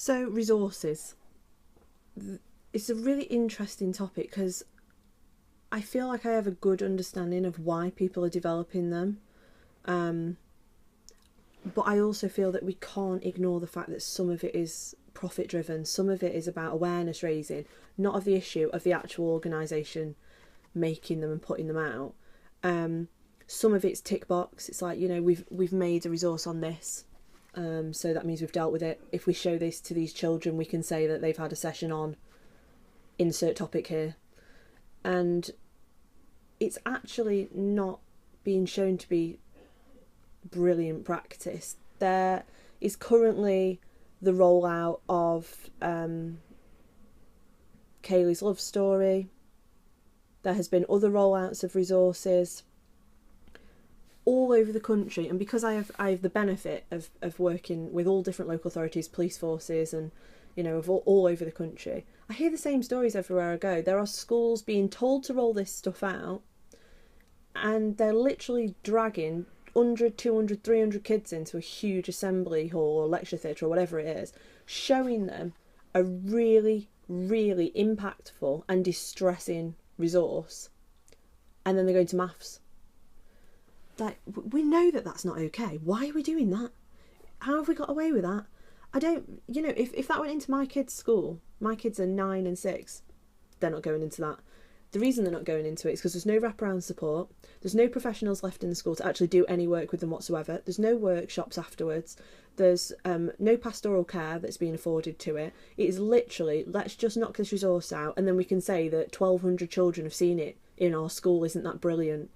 So resources. It's a really interesting topic because I feel like I have a good understanding of why people are developing them. But I also feel that we can't ignore the fact that some of it is profit driven, some of it is about awareness raising, not of the issue, of the actual organisation making them and putting them out. Some of it's tick box. It's like, you know, we've made a resource on this, so that means we've dealt with it. If we show this to these children, we can say that they've had a session on insert topic here. And it's actually not being shown to be brilliant practice. There is currently the rollout of Kaylees' love story. There has been other rollouts of resources all over the country, and because I have the benefit of working with all different local authorities, police forces, and you know, of all over the country, I hear the same stories everywhere I go. There are schools being told to roll this stuff out, and they're literally dragging 100, 200, 300 kids into a huge assembly hall or lecture theatre or whatever it is, showing them a really, really impactful and distressing resource, and then they're going to maths. Like, we know that that's not okay. Why are we doing that? How have we got away with that? I don't, you know, if that went into my kids' school, my kids are 9 and 6, they're not going into that. The reason they're not going into it is because there's no wraparound support, there's no professionals left in the school to actually do any work with them whatsoever, there's no workshops afterwards, there's no pastoral care that's being afforded to it. It is literally, let's just knock this resource out and then we can say that 1,200 children have seen it in our school, isn't that brilliant?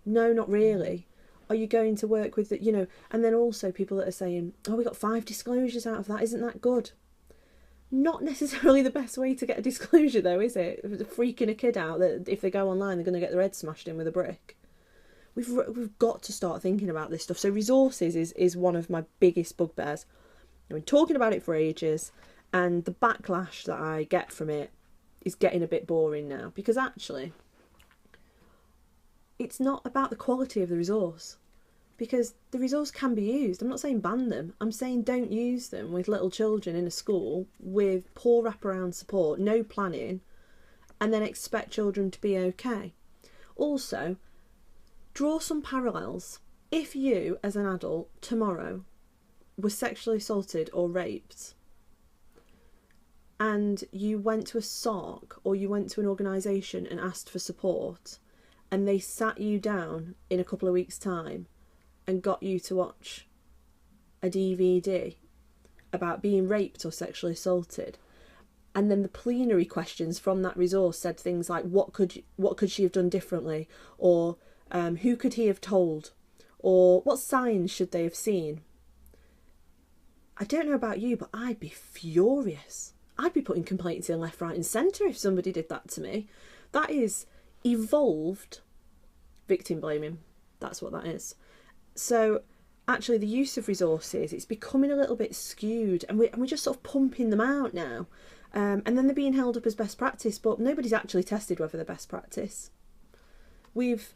No, not really. Are you going to work with the, you know, and then also people that are saying, oh, we got 5 disclosures out of that, isn't that good? Not necessarily the best way to get a disclosure though, is it? Freaking a kid out that if they go online they're going to get their head smashed in with a brick. We've got to start thinking about this stuff. So resources is one of my biggest bugbears. I've been talking about it for ages, and the backlash that I get from it is getting a bit boring now, because actually it's not about the quality of the resource, because the resource can be used. I'm not saying ban them. I'm saying don't use them with little children in a school with poor wraparound support, no planning, and then expect children to be okay. Also, draw some parallels. If you, as an adult, tomorrow were sexually assaulted or raped, and you went to a SARC or you went to an organisation and asked for support, and they sat you down in a couple of weeks' time and got you to watch a DVD about being raped or sexually assaulted, and then the plenary questions from that resource said things like, what could she have done differently, or who could he have told, or what signs should they have seen? I don't know about you, but I'd be furious. I'd be putting complaints in left, right and centre if somebody did that to me. That is evolved victim blaming. That's what that is. So actually the use of resources, it's becoming a little bit skewed, and we're just sort of pumping them out now, and then they're being held up as best practice, but nobody's actually tested whether they're best practice. We've,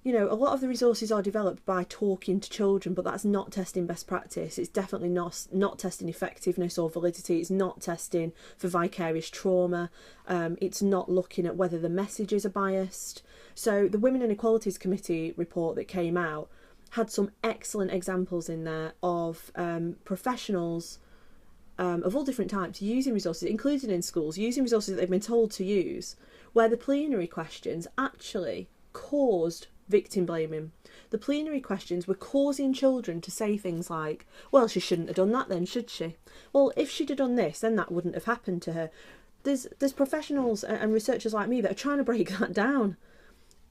you know, a lot of the resources are developed by talking to children, but that's not testing best practice. It's definitely not testing effectiveness or validity. It's not testing for vicarious trauma. It's not looking at whether the messages are biased. So the Women and Equalities Committee report that came out had some excellent examples in there of professionals of all different types using resources, including in schools, using resources that they've been told to use, where the plenary questions actually caused victim blaming. The plenary questions were causing children to say things like, well, she shouldn't have done that then, should she? Well, if she'd have done this, then that wouldn't have happened to her. There's professionals and researchers like me that are trying to break that down.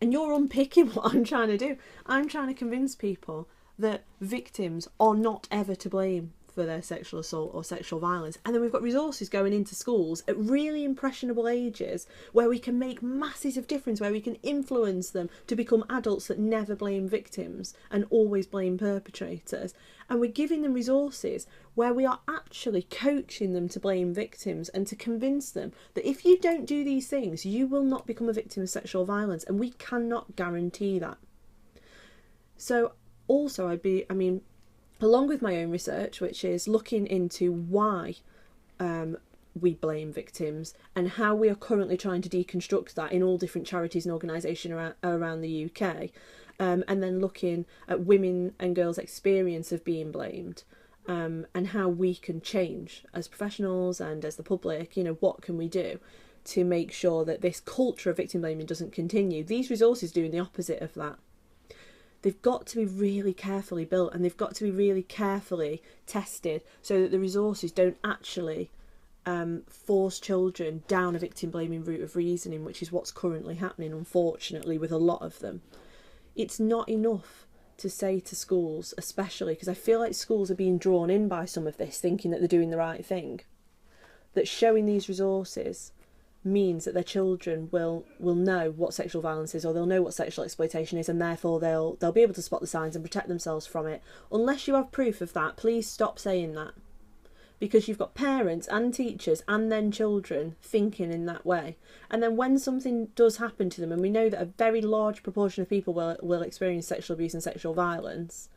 And you're unpicking what I'm trying to do. I'm trying to convince people that victims are not ever to blame for their sexual assault or sexual violence. And then we've got resources going into schools at really impressionable ages where we can make masses of difference, where we can influence them to become adults that never blame victims and always blame perpetrators. And we're giving them resources where we are actually coaching them to blame victims and to convince them that if you don't do these things, you will not become a victim of sexual violence. And we cannot guarantee that. So also along with my own research, which is looking into why we blame victims, and how we are currently trying to deconstruct that in all different charities and organisations around the UK, and then looking at women and girls' experience of being blamed, and how we can change as professionals and as the public. What can we do to make sure that this culture of victim blaming doesn't continue? These resources doing the opposite of that. They've got to be really carefully built, and they've got to be really carefully tested so that the resources don't actually force children down a victim blaming route of reasoning, which is what's currently happening, unfortunately, with a lot of them. It's not enough to say to schools, especially because I feel like schools are being drawn in by some of this, thinking that they're doing the right thing, that showing these resources means that their children will know what sexual violence is, or they'll know what sexual exploitation is, and therefore they'll be able to spot the signs and protect themselves from it. Unless you have proof of that, please stop saying that, because you've got parents and teachers and then children thinking in that way. And then when something does happen to them, and we know that a very large proportion of people will experience sexual abuse and sexual violence,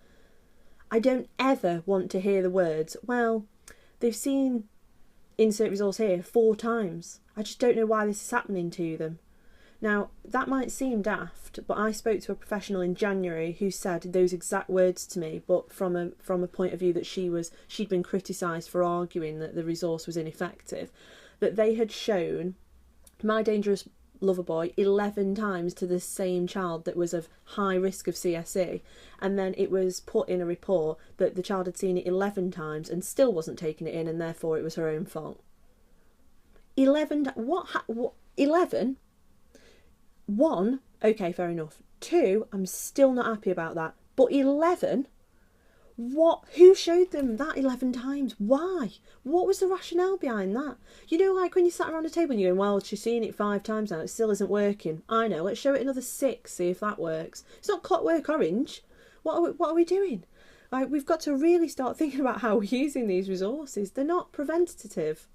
I don't ever want to hear the words, well, they've seen insert resource here 4 times. I just don't know why this is happening to them. Now, that might seem daft, but I spoke to a professional in January who said those exact words to me, but from a point of view that she'd been criticised for arguing that the resource was ineffective, that they had shown My Dangerous Lover Boy 11 times to the same child that was of high risk of CSE, and then it was put in a report that the child had seen it 11 times and still wasn't taking it in, and therefore it was her own fault. 11? What 11? 1, okay, fair enough. 2, I'm still not happy about that. But 11? What? Who showed them that 11 times? Why? What was the rationale behind that? Like when you sat around a table and you're going, well, she's seen it 5 times now, it still isn't working. I know, let's show it another 6, see if that works. It's not Clockwork Orange. What are we doing? Like, we've got to really start thinking about how we're using these resources. They're not preventative.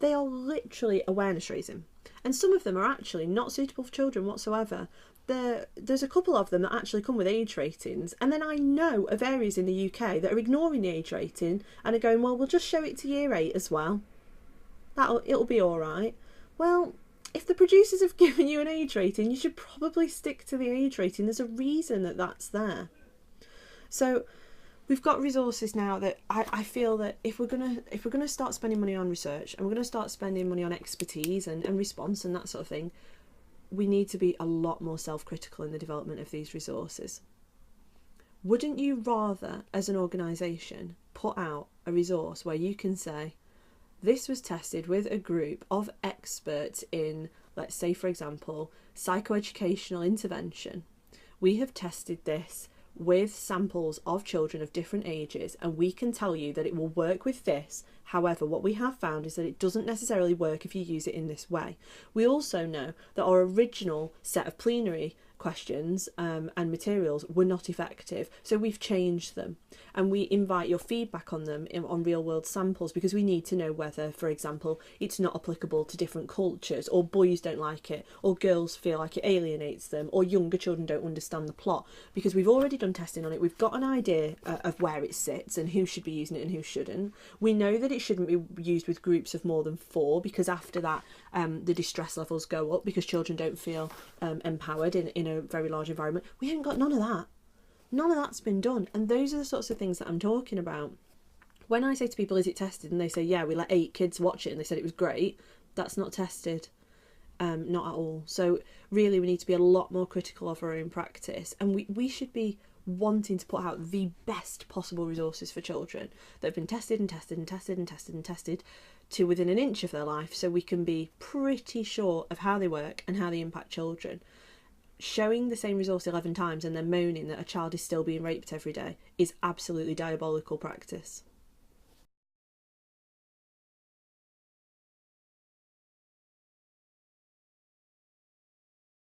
They are literally awareness raising. And some of them are actually not suitable for children whatsoever. There's a couple of them that actually come with age ratings, and then I know of areas in the UK that are ignoring the age rating and are going, well, we'll just show it to year 8 as well. It'll be all right. Well, if the producers have given you an age rating, you should probably stick to the age rating. There's a reason that that's there. So we've got resources now that I feel that if we're gonna start spending money on research, and we're gonna start spending money on expertise and response and that sort of thing, we need to be a lot more self-critical in the development of these resources. Wouldn't you rather, as an organisation, put out a resource where you can say, this was tested with a group of experts in, let's say, for example, psychoeducational intervention. We have tested this with samples of children of different ages, and we can tell you that it will work with this. However, what we have found is that it doesn't necessarily work if you use it in this way. We also know that our original set of plenary questions and materials were not effective, so we've changed them, and we invite your feedback on them on real world samples, because we need to know whether, for example, it's not applicable to different cultures, or boys don't like it, or girls feel like it alienates them, or younger children don't understand the plot, because we've already done testing on it. We've got an idea of where it sits and who should be using it and who shouldn't. We know that it shouldn't be used with groups of more than 4, because after that the distress levels go up, because children don't feel empowered in a very large environment. We haven't got none of that. None of that's been done, and those are the sorts of things that I'm talking about. When I say to people, is it tested, and they say, yeah, we let 8 kids watch it and they said it was great, that's not tested. Not at all. So really we need to be a lot more critical of our own practice, and we should be wanting to put out the best possible resources for children that have been tested and tested and tested and tested and tested to within an inch of their life, so we can be pretty sure of how they work and how they impact children. Showing the same resource 11 times and then moaning that a child is still being raped every day is absolutely diabolical practice.